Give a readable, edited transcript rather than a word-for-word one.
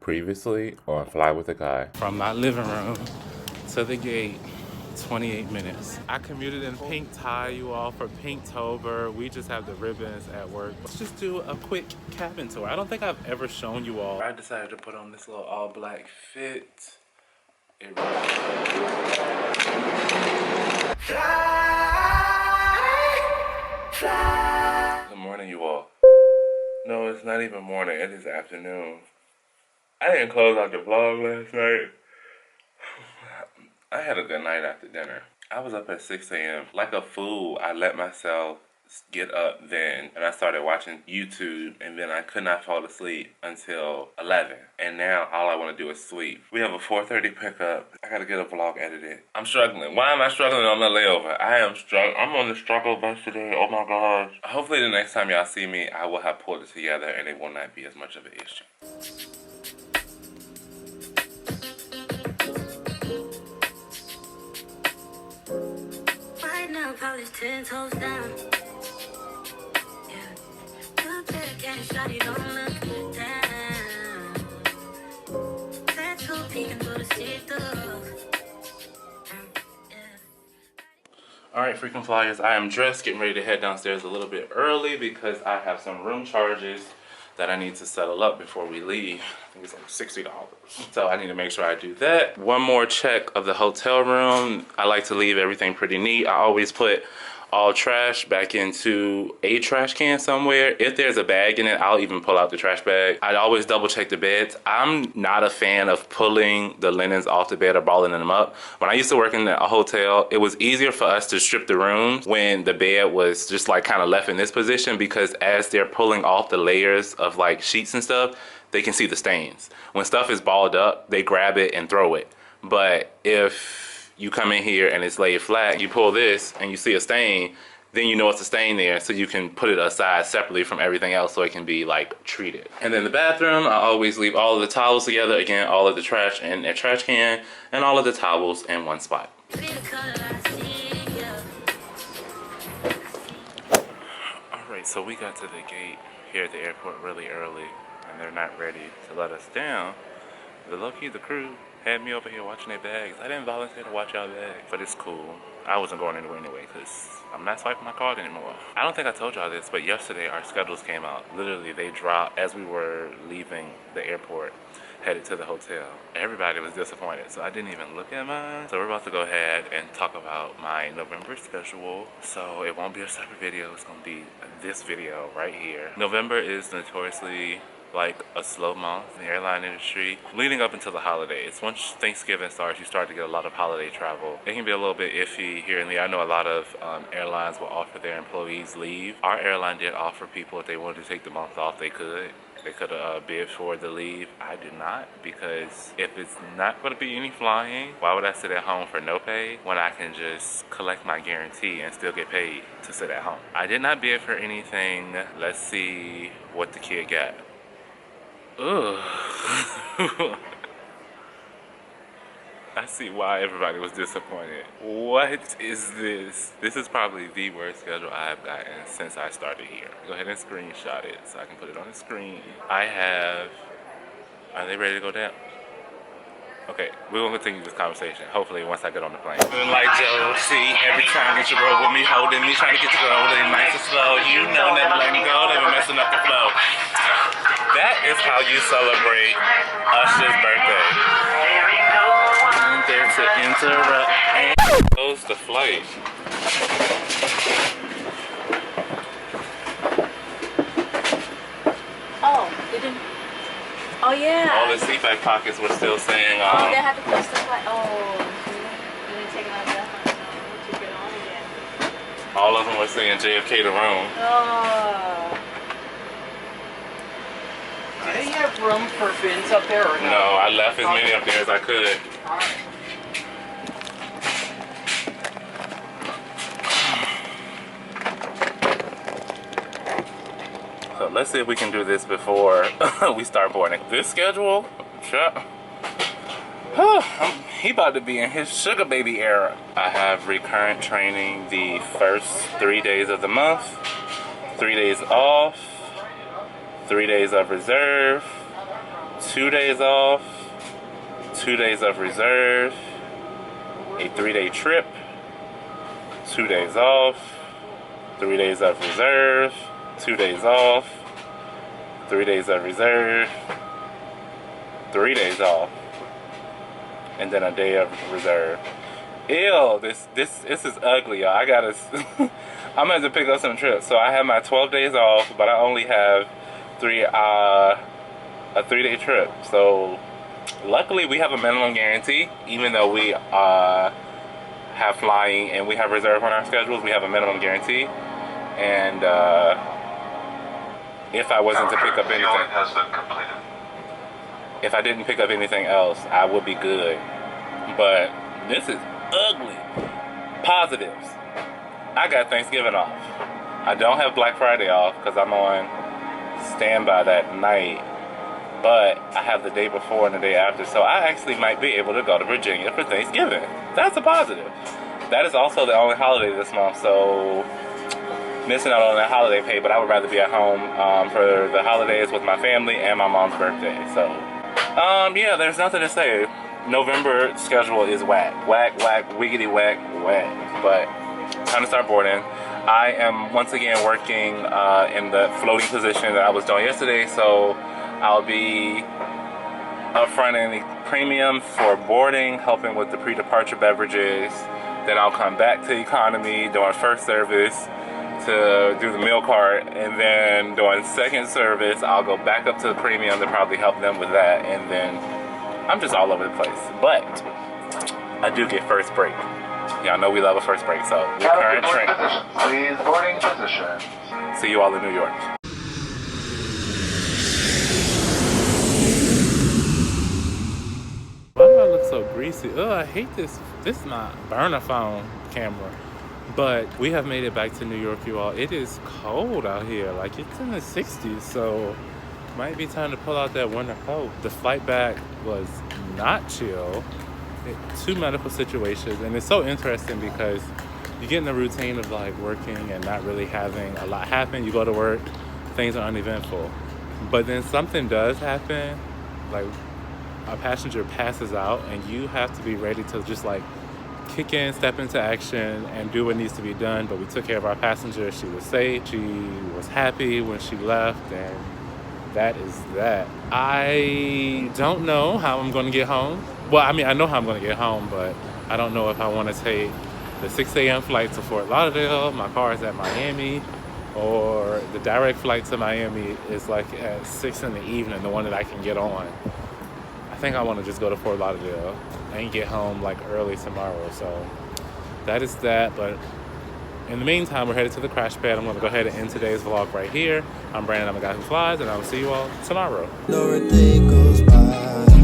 Previously on Fly with a Guy. From my living room to the gate, 28 minutes. I commuted in pink tie, you all, for Pinktober. We just have the ribbons at work. Let's just do a quick cabin tour. I don't think I've ever shown you all. I decided to put on this little all black fit. It really Good morning, you all. No, it's not even morning, it is afternoon. I didn't close out the vlog last night. I had a good night after dinner. I was up at 6 a.m. Like a fool, I let myself get up then, and I started watching YouTube, and then I could not fall asleep until 11. And now all I want to do is sleep. We have a 4:30 pickup. I gotta get a vlog edited. I'm struggling. Why am I struggling on the layover? I'm on the struggle bus today. Oh my gosh. Hopefully the next time y'all see me, I will have pulled it together and it will not be as much of an issue. Polish 10 toes down. Yeah. You better get shot, you don't look down. Tattoo peeking through the see-through. Alright, freaking flyers, I am dressed, getting ready to head downstairs a little bit early because I have some room charges that I need to settle up before we leave. I think it's like $60. So I need to make sure I do that. One more check of the hotel room. I like to leave everything pretty neat. I always put all trash back into a trash can somewhere. If there's a bag in it, I'll even pull out the trash bag. I always double check the beds. I'm not a fan of pulling the linens off the bed or balling them up. When I used to work in a hotel, it was easier for us to strip the rooms when the bed was just like kind of left in this position, because as they're pulling off the layers of like sheets and stuff, they can see the stains. When stuff is balled up, they grab it and throw it. But if you come in here and it's laid flat, you pull this and you see a stain, then you know it's a stain there, so you can put it aside separately from everything else so it can be like treated. And then the bathroom, I always leave all of the towels together. Again, all of the trash in a trash can and all of the towels in one spot. Alright, so we got to the gate here at the airport really early and they're not ready to let us down. The crew had me over here watching their bags. I didn't volunteer to watch y'all bags, but it's cool. I wasn't going anywhere anyway because I'm not swiping my card anymore. I don't think I told y'all this, but yesterday our schedules came out. Literally, they dropped as we were leaving the airport, headed to the hotel. Everybody was disappointed, so I didn't even look at mine. So we're about to go ahead and talk about my November schedule. So it won't be a separate video. It's going to be this video right here. November is notoriously like a slow month in the airline industry leading up until the holidays. Once Thanksgiving starts, you start to get a lot of holiday travel. It can be a little bit iffy here and there. I know a lot of airlines will offer their employees leave. Our airline did offer people if they wanted to take the month off, they could. They could bid for the leave. I did not, because if it's not going to be any flying, why would I sit at home for no pay when I can just collect my guarantee and still get paid to sit at home? I did not bid for anything. Let's see what the kid got. Ugh. I see why everybody was disappointed. What is this? This is probably the worst schedule I have gotten since I started here. Go ahead and screenshot it so I can put it on the screen. Are they ready to go down? Okay, we're gonna continue this conversation, hopefully once I get on the plane. Like Joe, see, every time that you roll with me, holding me, trying to get to the roll, nice and slow. You know, never let me go, never messing up the flow. That is how you celebrate Usher's birthday. And there to interrupt and close the flight. Oh, they didn't. Oh yeah. All the seat back pockets were still saying, oh, they had to close the flight. Oh, you didn't take it out of that one. No, you took it on again. all of them were saying JFK the room. Oh. Do they have room for bins up there or no? No, I left as many up there as I could. Alright. So let's see if we can do this before we start boarding. This schedule, he about to be in his sugar baby era. I have recurrent training the first 3 days of the month, 3 days off, 3 days of reserve, 2 days off, 2 days of reserve, a 3-day trip, 2 days off, 3 days of reserve, 2 days off, 3 days of reserve, 3 days off, and then a day of reserve. Ew, this is ugly, y'all. I gotta, I'm gonna have to pick up some trips. So I have my 12 days off, but I only have a 3-day trip. So luckily we have a minimum guarantee, even though we have flying and we have reserve on our schedules. We have a minimum guarantee, and if I wasn't to pick up anything, if I didn't pick up anything else, I would be good. But this is ugly. Positives: I got Thanksgiving off. I don't have Black Friday off because I'm on standby that night, but I have the day before and the day after, so I actually might be able to go to Virginia for Thanksgiving. That's a positive. That is also the only holiday this month, so missing out on that holiday pay, but I would rather be at home for the holidays with my family and my mom's birthday. So yeah, there's nothing to say. November schedule is whack, wiggity whack, but time to start boarding. I am once again working in the floating position that I was doing yesterday, so I'll be up front in the premium for boarding, helping with the pre-departure beverages. Then I'll come back to economy doing first service to do the meal cart, and then doing second service I'll go back up to the premium to probably help them with that, and then I'm just all over the place. But I do get first break. Y'all know we love a first break, so we're current train. Please boarding position. See you all in New York. Why do I look so greasy? Oh, I hate this. This is my burner phone camera. But we have made it back to New York, you all. It is cold out here. Like, it's in the 60s, so might be time to pull out that winter coat. The flight back was not chill. Two medical situations, and it's so interesting because you get in the routine of like working and not really having a lot happen. You go to work, things are uneventful, but then something does happen, like a passenger passes out, and you have to be ready to just like kick in, step into action, and do what needs to be done. But we took care of our passenger. She was safe. She was happy when she left, and that is that. I don't know how I'm going to get home. Well, I mean, I know how I'm going to get home, but I don't know if I want to take the 6 a.m. flight to Fort Lauderdale. My car is at Miami, or the direct flight to Miami is like at 6 in the evening, the one that I can get on. I think I want to just go to Fort Lauderdale and get home like early tomorrow. So that is that. But in the meantime, we're headed to the crash pad. I'm going to go ahead and end today's vlog right here. I'm Brandon. I'm a guy who flies, and I will see you all tomorrow. No, a day goes by.